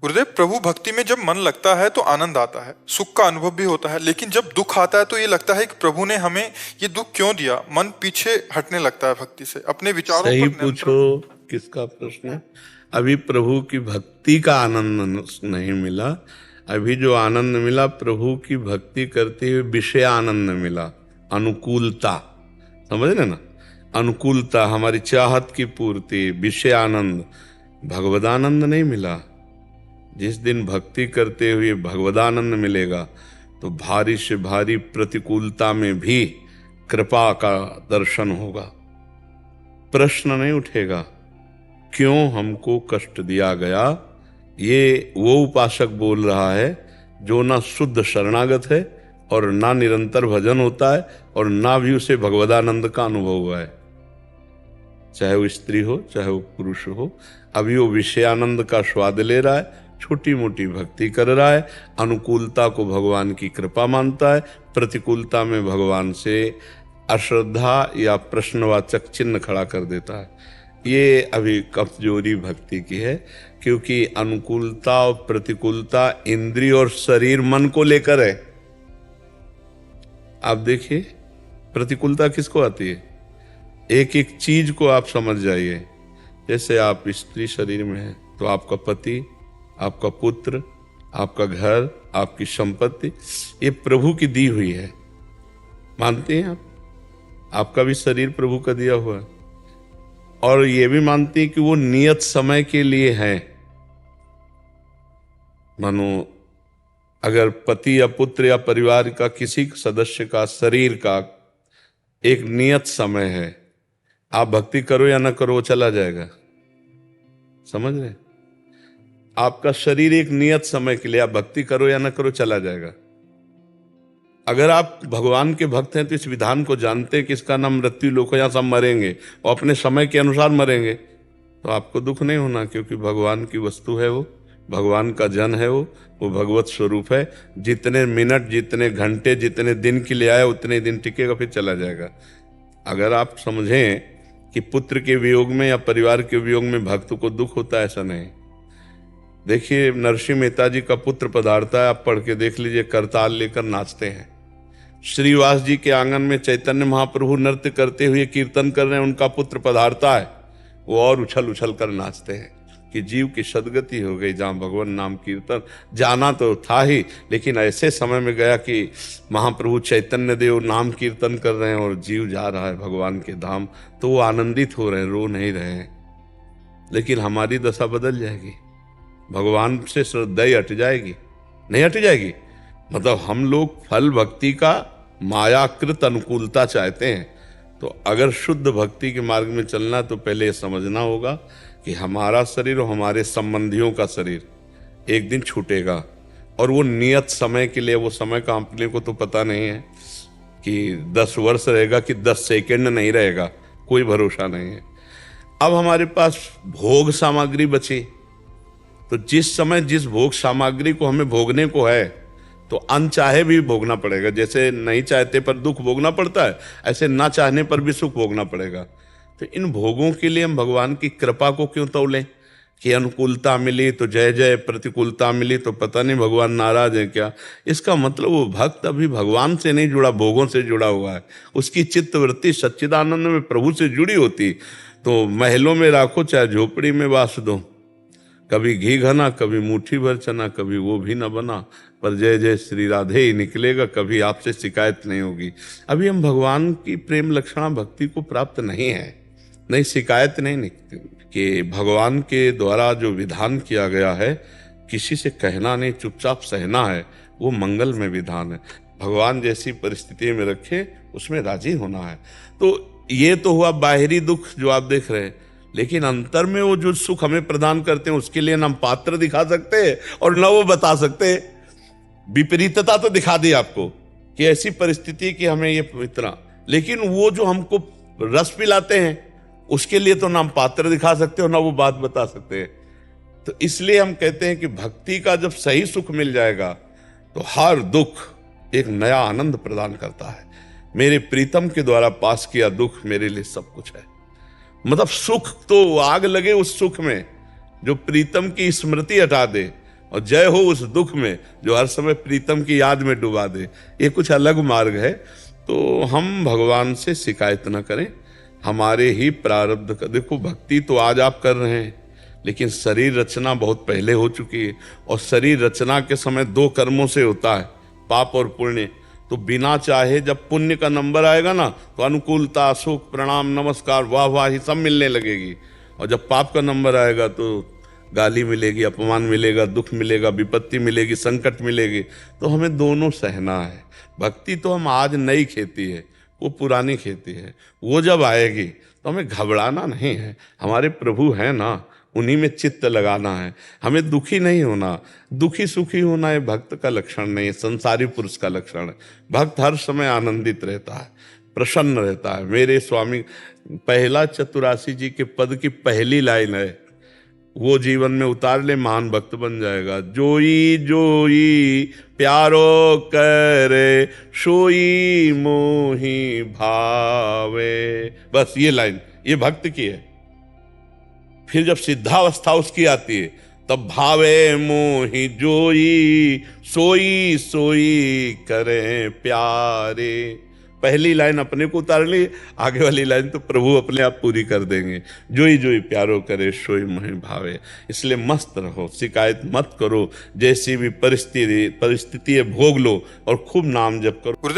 गुरुदेव, प्रभु भक्ति में जब मन लगता है तो आनंद आता है, सुख का अनुभव भी होता है, लेकिन जब दुख आता है तो ये लगता है कि प्रभु ने हमें ये दुख क्यों दिया। मन पीछे हटने लगता है भक्ति से, अपने विचारों पर सही नियंत्रण। पूछो किसका प्रश्न है। अभी प्रभु की भक्ति का आनंद नहीं मिला, अभी जो आनंद मिला प्रभु की भक्ति करते हुए विषय आनंद मिला, अनुकूलता, समझ रहे ना, अनुकूलता, हमारी चाहत की पूर्ति, विषय आनंद, भगवदानंद नहीं मिला। जिस दिन भक्ति करते हुए भगवदानंद मिलेगा तो भारी से भारी प्रतिकूलता में भी कृपा का दर्शन होगा। प्रश्न नहीं उठेगा क्यों हमको कष्ट दिया गया। ये वो उपासक बोल रहा है जो ना शुद्ध शरणागत है और ना निरंतर भजन होता है और ना भी उसे भगवदानंद का अनुभव हुआ है। चाहे वो स्त्री हो चाहे वो पुरुष हो, अभी वो विषयानंद का स्वाद ले रहा है, छोटी मोटी भक्ति कर रहा है, अनुकूलता को भगवान की कृपा मानता है, प्रतिकूलता में भगवान से अश्रद्धा या प्रश्नवाचक चिन्ह खड़ा कर देता है। ये अभी कमजोरी भक्ति की है, क्योंकि अनुकूलता और प्रतिकूलता इंद्रिय और शरीर मन को लेकर है। आप देखिए प्रतिकूलता किसको आती है, एक एक चीज को आप समझ जाइए। जैसे आप स्त्री शरीर में हैं तो आपका पति, आपका पुत्र, आपका घर, आपकी संपत्ति, ये प्रभु की दी हुई है, मानते हैं आप? आपका भी शरीर प्रभु का दिया हुआ है, और ये भी मानते हैं कि वो नियत समय के लिए है। मानो अगर पति या पुत्र या परिवार का किसी सदस्य का शरीर का एक नियत समय है, आप भक्ति करो या ना करो वो चला जाएगा, समझ रहे? आपका शरीर एक नियत समय के लिए, आप भक्ति करो या ना करो चला जाएगा। अगर आप भगवान के भक्त हैं तो इस विधान को जानते हैं कि इसका नाम मृत्यु लोक है, यहाँ सब मरेंगे और अपने समय के अनुसार मरेंगे, तो आपको दुख नहीं होना, क्योंकि भगवान की वस्तु है वो, भगवान का जन है वो भगवत स्वरूप है। जितने मिनट, जितने घंटे, जितने दिन के लिए आया उतने दिन टिकेगा, फिर चला जाएगा। अगर आप समझें कि पुत्र के वियोग में या परिवार के वियोग में भक्त को दुख होता है, ऐसा नहीं। देखिए नरसिंह मेहता जी का पुत्र पधारता है, आप पढ़ के देख लीजिए, करताल लेकर नाचते हैं। श्रीवास जी के आंगन में चैतन्य महाप्रभु नृत्य करते हुए कीर्तन कर रहे हैं, उनका पुत्र पधारता है, वो और उछल उछल कर नाचते हैं कि जीव की सदगति हो गई। जहाँ भगवान नाम कीर्तन जाना तो था ही, लेकिन ऐसे समय में गया कि महाप्रभु चैतन्य देव नाम कीर्तन कर रहे हैं और जीव जा रहा है भगवान के धाम, तो वो आनंदित हो रहे हैं, रो नहीं रहे हैं। लेकिन हमारी दशा बदल जाएगी, भगवान से श्रद्धा ही हट जाएगी, नहीं हट जाएगी। मतलब हम लोग फल भक्ति का मायाकृत अनुकूलता चाहते हैं, तो अगर शुद्ध भक्ति के मार्ग में चलना तो पहले समझना होगा कि हमारा शरीर और हमारे संबंधियों का शरीर एक दिन छूटेगा, और वो नियत समय के लिए, वो समय का अपने को तो पता नहीं है कि 10 वर्ष रहेगा कि 10 सेकंड नहीं रहेगा, कोई भरोसा नहीं है। अब हमारे पास भोग सामग्री बची, तो जिस समय जिस भोग सामग्री को हमें भोगने को है तो अनचाहे भी भोगना पड़ेगा। जैसे नहीं चाहते पर दुख भोगना पड़ता है, ऐसे ना चाहने पर भी सुख भोगना पड़ेगा। तो इन भोगों के लिए हम भगवान की कृपा को क्यों तौलें कि अनुकूलता मिली तो जय जय, प्रतिकूलता मिली तो पता नहीं भगवान नाराज है क्या। इसका मतलब वो भक्त अभी भगवान से नहीं जुड़ा, भोगों से जुड़ा हुआ है। उसकी चित्तवृत्ति सच्चिदानंद में प्रभु से जुड़ी होती तो महलों में राखो चाहे झोपड़ी में वास दो, कभी घी घना, कभी मुट्ठी भर चना, कभी वो भी न बना, पर जय जय श्री राधे ही निकलेगा, कभी आपसे शिकायत नहीं होगी। अभी हम भगवान की प्रेम लक्षणा भक्ति को प्राप्त नहीं है, नहीं शिकायत नहीं निकलती कि भगवान के द्वारा जो विधान किया गया है किसी से कहना नहीं, चुपचाप सहना है, वो मंगल में विधान है। भगवान जैसी परिस्थिति में रखे उसमें राजी होना है। तो ये तो हुआ बाहरी दुख जो आप देख रहे हैं, लेकिन अंतर में वो जो सुख हमें प्रदान करते हैं उसके लिए ना हम पात्र दिखा सकते हैं और ना वो बता सकते हैं। विपरीतता तो दिखा दी आपको कि ऐसी परिस्थिति कि हमें ये इतना, लेकिन वो जो हमको रस पिलाते हैं उसके लिए तो ना हम पात्र दिखा सकते हो ना वो बात बता सकते हैं। तो इसलिए हम कहते हैं कि भक्ति का जब सही सुख मिल जाएगा तो हर दुख एक नया आनंद प्रदान करता है। मेरे प्रीतम के द्वारा पास किया दुख मेरे लिए सब कुछ है। मतलब सुख तो आग लगे उस सुख में जो प्रीतम की स्मृति हटा दे, और जय हो उस दुख में जो हर समय प्रीतम की याद में डुबा दे। ये कुछ अलग मार्ग है। तो हम भगवान से शिकायत न करें, हमारे ही प्रारब्ध का। देखो, भक्ति तो आज आप कर रहे हैं, लेकिन शरीर रचना बहुत पहले हो चुकी है, और शरीर रचना के समय दो कर्मों से होता है, पाप और पुण्य। तो बिना चाहे जब पुण्य का नंबर आएगा ना, तो अनुकूलता, सुख, प्रणाम, नमस्कार, वाह वाह ही सब मिलने लगेगी। और जब पाप का नंबर आएगा तो गाली मिलेगी, अपमान मिलेगा, दुख मिलेगा, विपत्ति मिलेगी, संकट मिलेगी। तो हमें दोनों सहना है। भक्ति तो हम आज नई खेती है, वो पुरानी खेती है। वो जब आएगी तो हमें घबराना नहीं है, हमारे प्रभु हैं ना, उन्हीं में चित्त लगाना है। हमें दुखी नहीं होना। दुखी सुखी होना ये भक्त का लक्षण नहीं है, संसारी पुरुष का लक्षण है। भक्त हर समय आनंदित रहता है, प्रसन्न रहता है। मेरे स्वामी पहला चतुरासी जी के पद की पहली लाइन है, वो जीवन में उतार ले, महान भक्त बन जाएगा। जोई जोई प्यारो करे, सोई मोही भावे। बस ये लाइन, ये भक्त की है। फिर जब सिद्धावस्था उसकी आती है, तब भावे मोही जोई, सोई सोई करे प्यारे। पहली लाइन अपने को उतार ली, आगे वाली लाइन तो प्रभु अपने आप पूरी कर देंगे। जोई जोई प्यारो करे, सोई मोहि भावे। इसलिए मस्त रहो, शिकायत मत करो, जैसी भी परिस्थिति है भोग लो और खूब नाम जप करो। गुरुदेव,